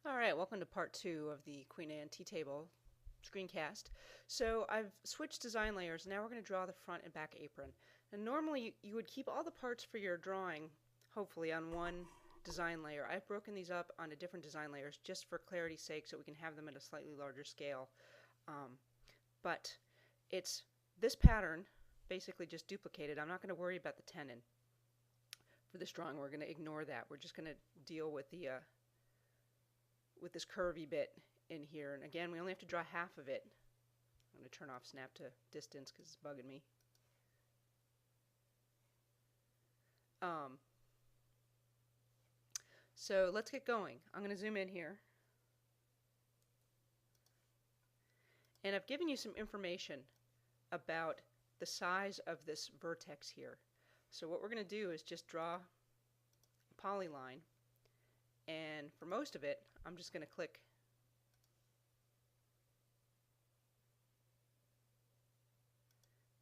Alright, welcome to part 2 of the Queen Anne tea table screencast. So I've switched design layers. Now we're going to draw the front and back apron. And normally you would keep all the parts for your drawing, hopefully, on one design layer. I've broken these up onto different design layers just for clarity's sake so we can have them at a slightly larger scale. But it's this pattern basically just duplicated. I'm not going to worry about the tenon. For this drawing we're going to ignore that. We're just going to deal with the with this curvy bit in here. And again, we only have to draw half of it. I'm going to turn off snap to distance because it's bugging me. So let's get going. I'm going to zoom in here. And I've given you some information about the size of this vertex here. So what we're going to do is just draw a polyline. And for most of it, I'm just going to click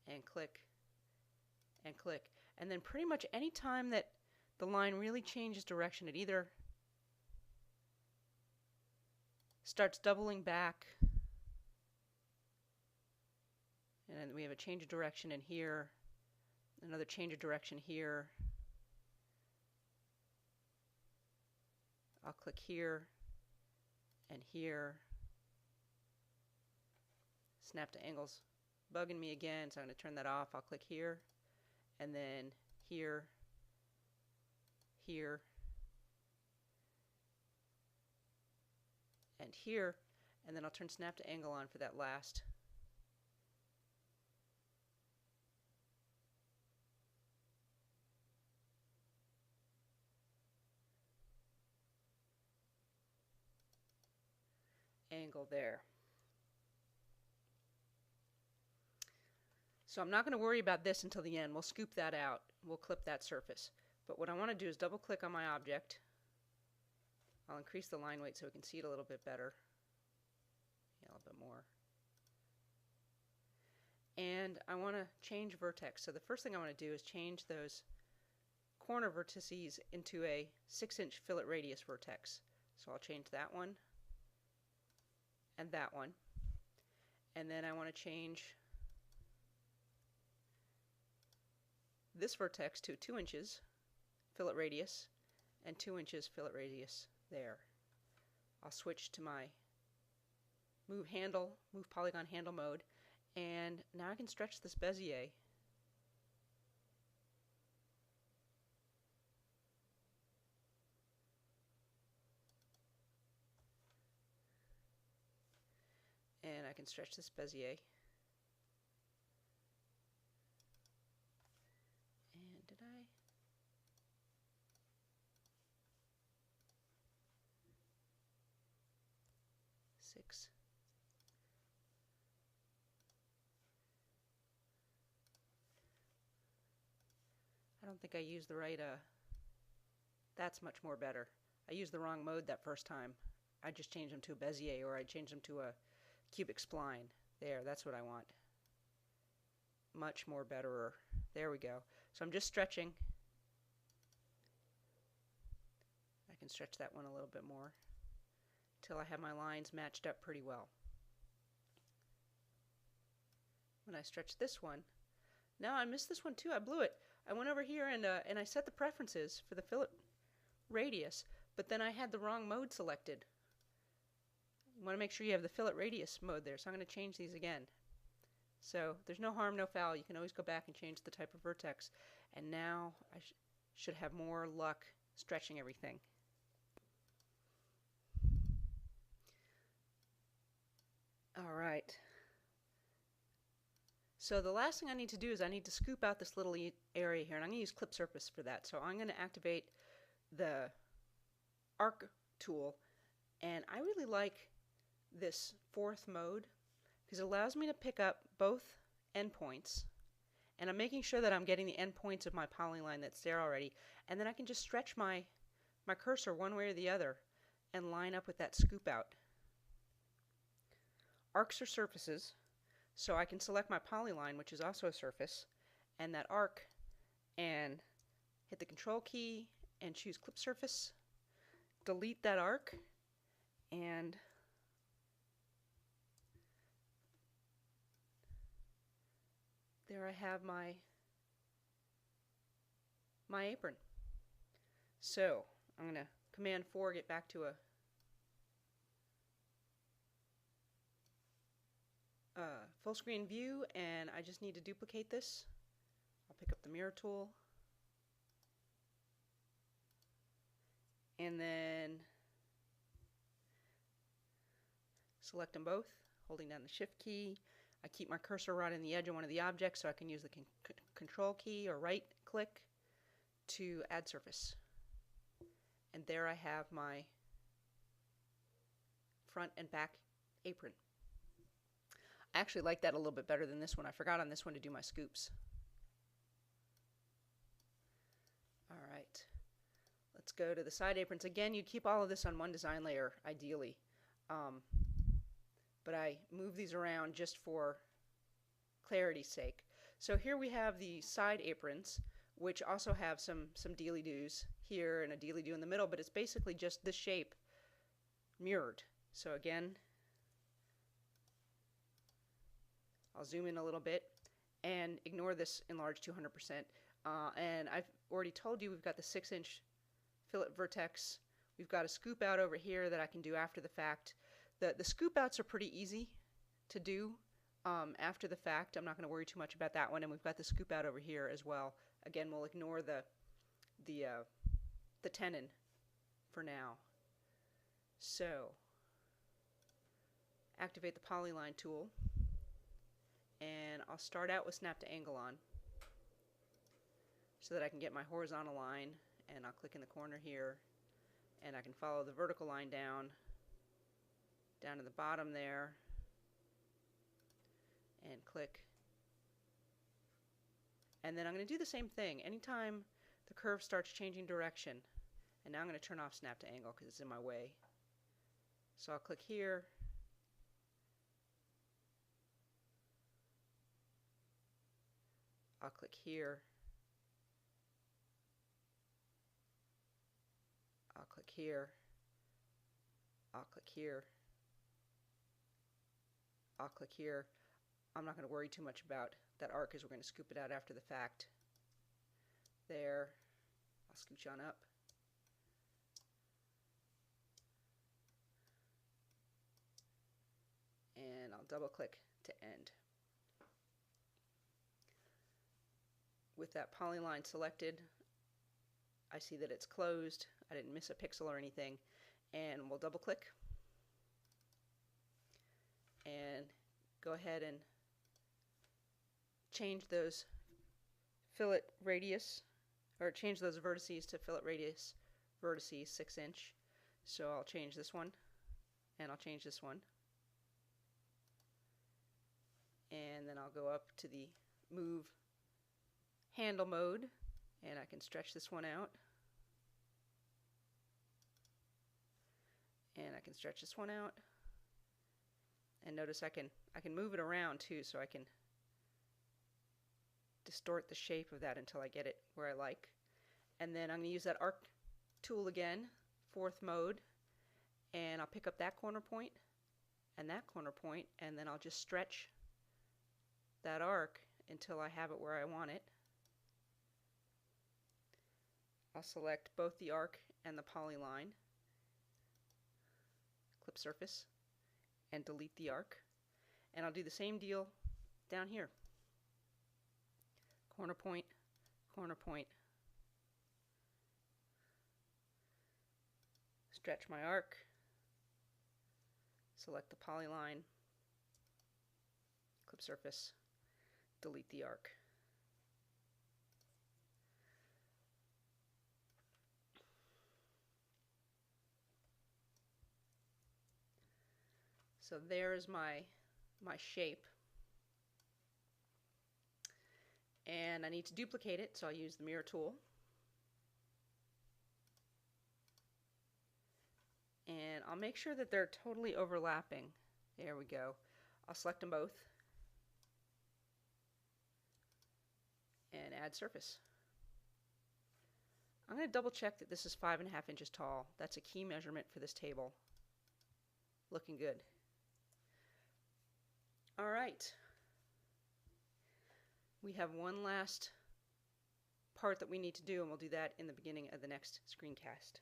and click and click. And then pretty much any time that the line really changes direction, it either starts doubling back, and then we have a change of direction in here, another change of direction here. I'll click here and here. Snap to angles bugging me again, so I'm going to turn that off. I'll click here and then here, here, and here, and then I'll turn snap to angle on for that last. Angle there. So I'm not going to worry about this until the end. We'll scoop that out. We'll clip that surface. But what I want to do is double click on my object. I'll increase the line weight so we can see it a little bit better. Yeah, a little bit more. And I want to change vertex. So the first thing I want to do is change those corner vertices into a 6-inch fillet radius vertex. So I'll change that one and that one. And then I want to change this vertex to 2 inches fillet radius and 2 inches fillet radius there. I'll switch to my move polygon handle mode, and now I can stretch this Bezier. And I can stretch this Bezier. And did I? Six. I don't think I used the right, that's much more better. I used the wrong mode that first time. I just changed them to a Bezier, or I changed them to a cubic spline. There, that's what I want. Much more betterer. There we go. So I'm just stretching. I can stretch that one a little bit more until I have my lines matched up pretty well. When I stretch this one, now I missed this one too. I blew it. I went over here and I set the preferences for the fillet radius, but then I had the wrong mode selected. You want to make sure you have the fillet radius mode there, so I'm going to change these again. So there's no harm, no foul. You can always go back and change the type of vertex. And now I should have more luck stretching everything. All right. So the last thing I need to do is I need to scoop out this little area here, and I'm going to use clip surface for that. So I'm going to activate the arc tool, and I really like this fourth mode because it allows me to pick up both endpoints, and I'm making sure that I'm getting the endpoints of my polyline that's there already, and then I can just stretch my cursor one way or the other and line up with that scoop out. Arcs are surfaces, so I can select my polyline, which is also a surface, and that arc, and hit the control key and choose clip surface, delete that arc, And there I have my apron. So I'm going to Command 4, get back to a full screen view, and I just need to duplicate this. I'll pick up the mirror tool, and then select them both, holding down the Shift key. I keep my cursor right on the edge of one of the objects so I can use the Control key or right click to add surface. And there I have my front and back apron. I actually like that a little bit better than this one. I forgot on this one to do my scoops. All right, let's go to the side aprons. Again, you'd keep all of this on one design layer, ideally. But I move these around just for clarity's sake. So here we have the side aprons, which also have some dealy-doos here and a dealy-doo in the middle, but it's basically just this shape mirrored. So again, I'll zoom in a little bit and ignore this enlarged 200%. And I've already told you we've got the 6-inch fillet vertex. We've got a scoop out over here that I can do after the fact. The scoop outs are pretty easy to do after the fact. I'm not going to worry too much about that one. And we've got the scoop out over here as well. Again, we'll ignore the tenon for now. So activate the polyline tool, and I'll start out with snap to angle on so that I can get my horizontal line, and I'll click in the corner here, and I can follow the vertical line down to the bottom there, and click. And then I'm going to do the same thing anytime the curve starts changing direction. And now I'm going to turn off snap to angle because it's in my way. So I'll click here. I'll click here. I'll click here. I'll click here. I'll click here. I'm not going to worry too much about that arc as we're going to scoop it out after the fact. There. I'll scooch on up. And I'll double click to end. With that polyline selected, I see that it's closed. I didn't miss a pixel or anything. And we'll double click and go ahead and change those fillet radius, or change those vertices to fillet radius vertices 6-inch. So I'll change this one, and I'll change this one. And then I'll go up to the move handle mode, and I can stretch this one out. And I can stretch this one out. And notice I can move it around too, so I can distort the shape of that until I get it where I like. And then I'm going to use that arc tool again, 4th mode, and I'll pick up that corner point and that corner point, and then I'll just stretch that arc until I have it where I want it. I'll select both the arc and the polyline, clip surface, and delete the arc. And I'll do the same deal down here. Corner point, stretch my arc, select the polyline, clip surface, delete the arc. So there's my shape. And I need to duplicate it, so I'll use the mirror tool. And I'll make sure that they're totally overlapping. There we go. I'll select them both and add surface. I'm going to double check that this is 5.5 inches tall. That's a key measurement for this table. looking good. All right. We have one last part that we need to do, and we'll do that in the beginning of the next screencast.